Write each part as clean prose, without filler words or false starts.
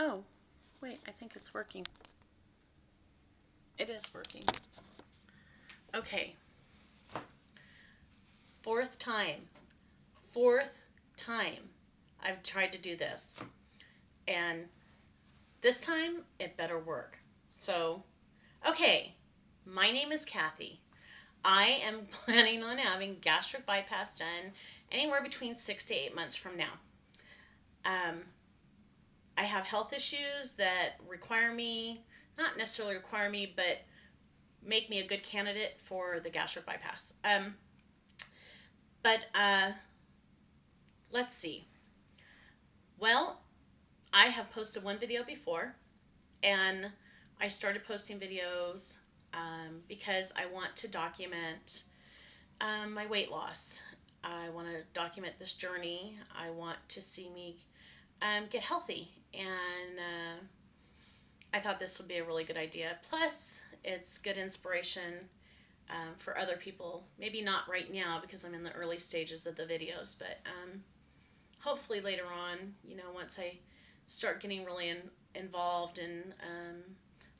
Oh, wait, I think it's working. It is working. Okay, fourth time. Fourth time I've tried to do this. And this time it better work. So, okay, my name is Kathy. I am planning on having gastric bypass done anywhere between 6 to 8 months from now. Um, I have health issues that require me, not necessarily require me, but make me a good candidate for the gastric bypass. But let's see. Well, I have posted one video before, and I started posting videos because I want to document my weight loss. I want to document this journey. I want to see me get healthy, and I thought this would be a really good idea. Plus, it's good inspiration for other people. Maybe not right now because I'm in the early stages of the videos, but hopefully later on, once I start getting really involved and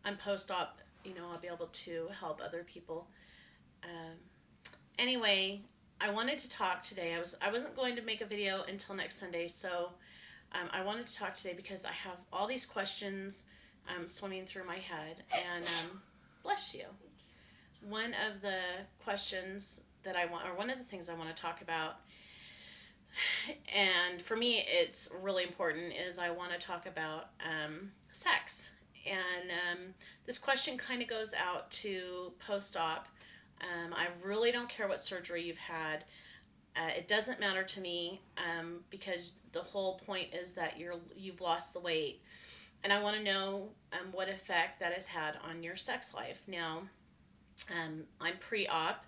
I'm post-op, I'll be able to help other people. Um, anyway, I wanted to talk today. I wasn't going to make a video until next Sunday, so I wanted to talk today because I have all these questions swimming through my head, and bless you. One of the questions that I want, or one of the things I want to talk about, and for me it's really important, is I want to talk about sex. And this question kind of goes out to post-op. I really don't care what surgery you've had. It doesn't matter to me because the whole point is that you've lost the weight, and I want to know what effect that has had on your sex life. Now, I'm pre-op,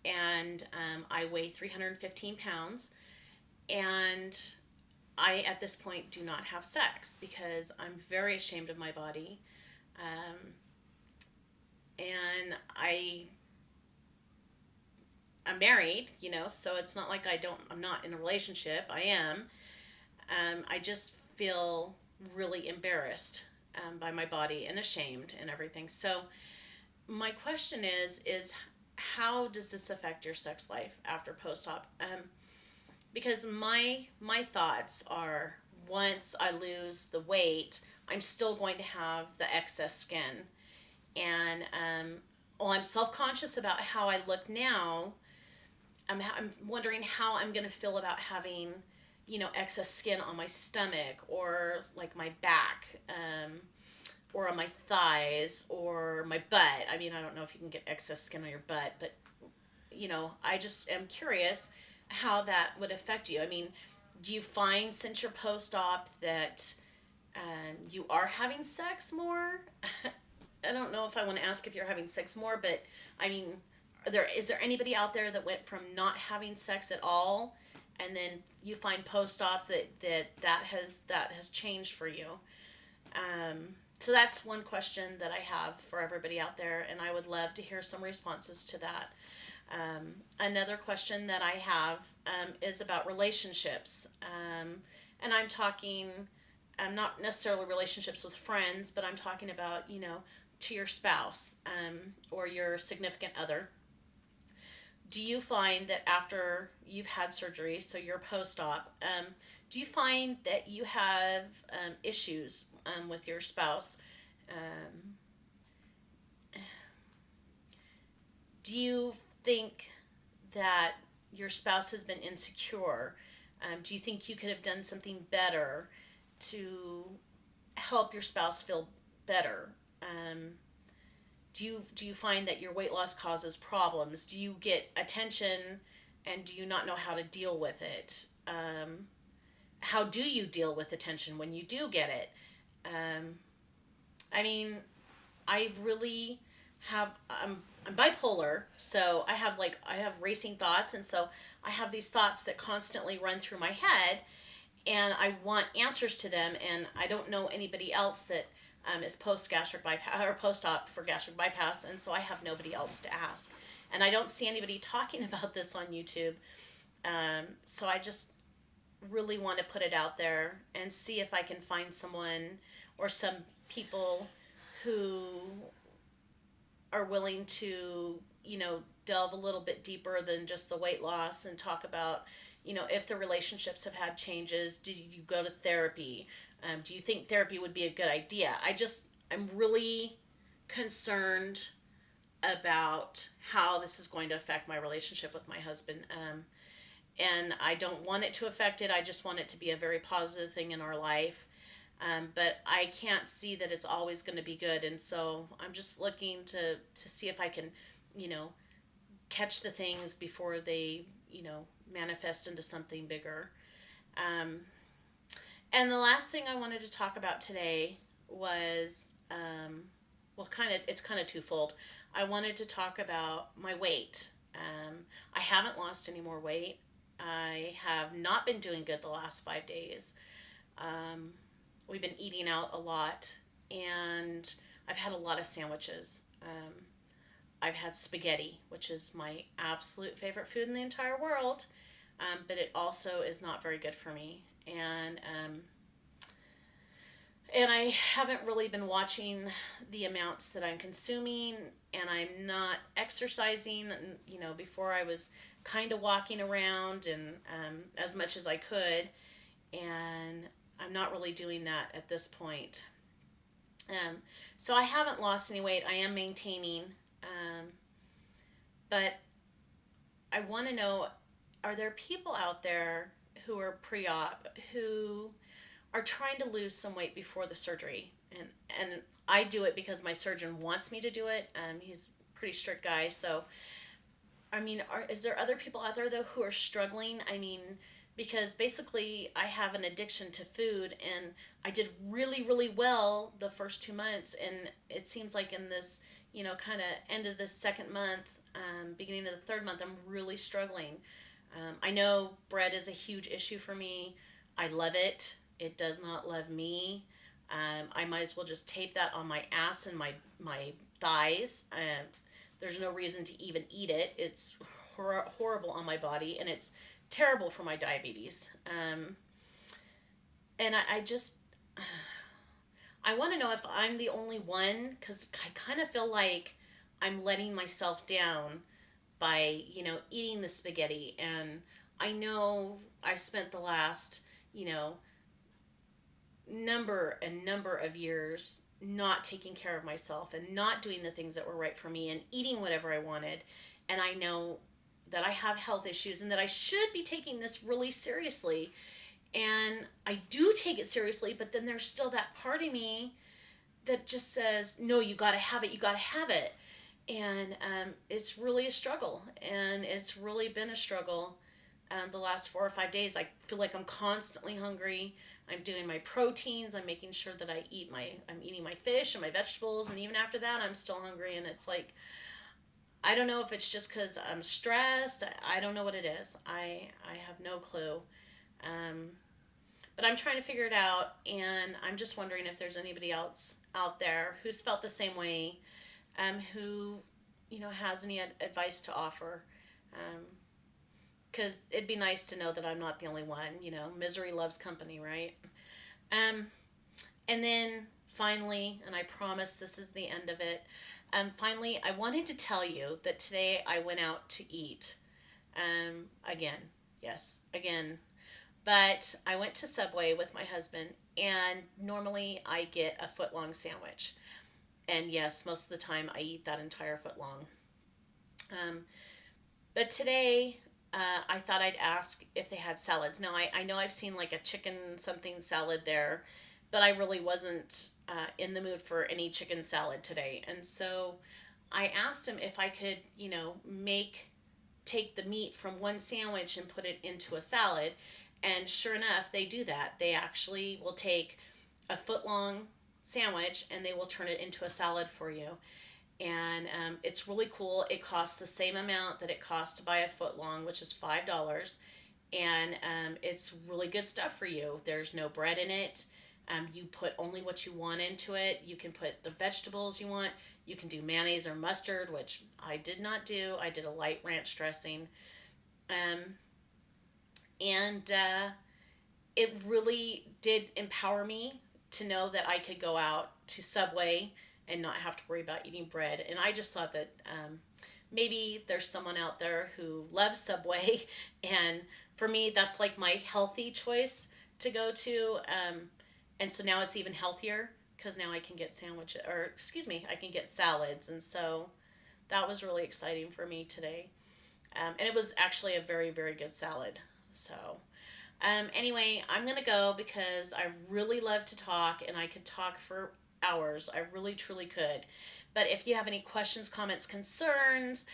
and I weigh 315 pounds, and I, at this point, do not have sex because I'm very ashamed of my body. Um, and I'm married, so it's not like I'm not in a relationship. I am. I just feel really embarrassed by my body and ashamed and everything. So my question is how does this affect your sex life after post-op? Because my thoughts are, once I lose the weight, I'm still going to have the excess skin, and while I'm self-conscious about how I look now, I'm wondering how I'm going to feel about having, excess skin on my stomach, or like my back, or on my thighs, or my butt. I mean, I don't know if you can get excess skin on your butt, but I just am curious how that would affect you. I mean, do you find since you're post-op that you are having sex more? I don't know if I want to ask if you're having sex more, but I mean, is there anybody out there that went from not having sex at all, and then you find post-op that has changed for you? So that's one question that I have for everybody out there, and I would love to hear some responses to that. Another question that I have is about relationships. And I'm talking, not necessarily relationships with friends, but I'm talking about, to your spouse or your significant other. Do you find that after you've had surgery, so you're post-op, do you find that you have issues with your spouse? Um, do you think that your spouse has been insecure? Do you think you could have done something better to help your spouse feel better? Do you find that your weight loss causes problems? Do you get attention, and do you not know how to deal with it? How do you deal with attention when you do get it? Um, I mean, I really have I'm bipolar, so I have racing thoughts, and so I have these thoughts that constantly run through my head, and I want answers to them, and I don't know anybody else that is post gastric bypass or post op for gastric bypass, and so I have nobody else to ask, and I don't see anybody talking about this on YouTube. So really want to put it out there and see if I can find someone or some people who are willing to, delve a little bit deeper than just the weight loss and talk about, if the relationships have had changes. Did you go to therapy? Do you think therapy would be a good idea? I'm really concerned about how this is going to affect my relationship with my husband. And I don't want it to affect it. I just want it to be a very positive thing in our life. But I can't see that it's always going to be good. And so I'm just looking to see if I can, you know, catch the things before they, manifest into something bigger. Um, and the last thing I wanted to talk about today was, well, it's kind of twofold. I wanted to talk about my weight. I haven't lost any more weight. I have not been doing good the last 5 days. Um, we've been eating out a lot, and I've had a lot of sandwiches. I've had spaghetti, which is my absolute favorite food in the entire world, but it also is not very good for me. And I haven't really been watching the amounts that I'm consuming, and I'm not exercising. And, before I was kind of walking around and as much as I could, and I'm not really doing that at this point. Um, so I haven't lost any weight. I am maintaining, but I want to know: are there people out there who are pre-op who are trying to lose some weight before the surgery? And I do it because my surgeon wants me to do it. He's a pretty strict guy, so I mean, is there other people out there though who are struggling? I mean, because basically I have an addiction to food, and I did really, really well the first 2 months, and it seems like in this, kind of end of the second month, beginning of the third month, I'm really struggling. I know bread is a huge issue for me. I love it. It does not love me. I might as well just tape that on my ass and my thighs. There's no reason to even eat it. It's horrible on my body, and it's terrible for my diabetes. And I just, I want to know if I'm the only one, because I kind of feel like I'm letting myself down by, eating the spaghetti. And I know I've spent the last, you know, number of years not taking care of myself and not doing the things that were right for me and eating whatever I wanted. And I know that I have health issues and that I should be taking this really seriously. And I do take it seriously, but then there's still that part of me that just says, no, you got to have it. You got to have it. And it's really a struggle. And it's really been a struggle the last 4 or 5 days. I feel like I'm constantly hungry. I'm doing my proteins. I'm making sure that I'm eating my fish and my vegetables. And even after that, I'm still hungry. And it's like, I don't know if it's just because I'm stressed. I don't know what it is. I have no clue. Um, but I'm trying to figure it out. And I'm just wondering if there's anybody else out there who's felt the same way, who, has any advice to offer. Because it'd be nice to know that I'm not the only one. Misery loves company, right? Um, and then finally, and I promise this is the end of it, finally, I wanted to tell you that today I went out to eat. Again, yes, again. But I went to Subway with my husband, and normally I get a foot long sandwich. And yes, most of the time I eat that entire foot long. Um, but today, I thought I'd ask if they had salads. Now, I know I've seen like a chicken something salad there, but I really wasn't in the mood for any chicken salad today. And so I asked him if I could, take the meat from one sandwich and put it into a salad. And sure enough, they do that. They actually will take a foot long sandwich and they will turn it into a salad for you. And it's really cool. It costs the same amount that it costs to buy a foot long, which is $5. And it's really good stuff for you. There's no bread in it. You put only what you want into it. You can put the vegetables you want. You can do mayonnaise or mustard, which I did not do. I did a light ranch dressing. Um, and it really did empower me to know that I could go out to Subway and not have to worry about eating bread. And I just thought that maybe there's someone out there who loves Subway, and for me, that's like my healthy choice to go to. And so now it's even healthier because now I can get sandwiches, or excuse me, I can get salads. And so that was really exciting for me today. And it was actually a very, very good salad. So, anyway, I'm going to go because I really love to talk and I could talk for hours. I really, truly could. But if you have any questions, comments, concerns,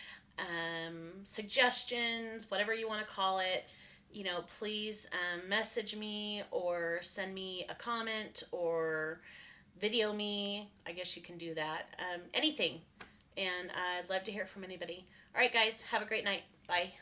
suggestions, whatever you want to call it, please message me or send me a comment or video me. I guess you can do that. Anything. And I'd love to hear from anybody. All right, guys, have a great night. Bye.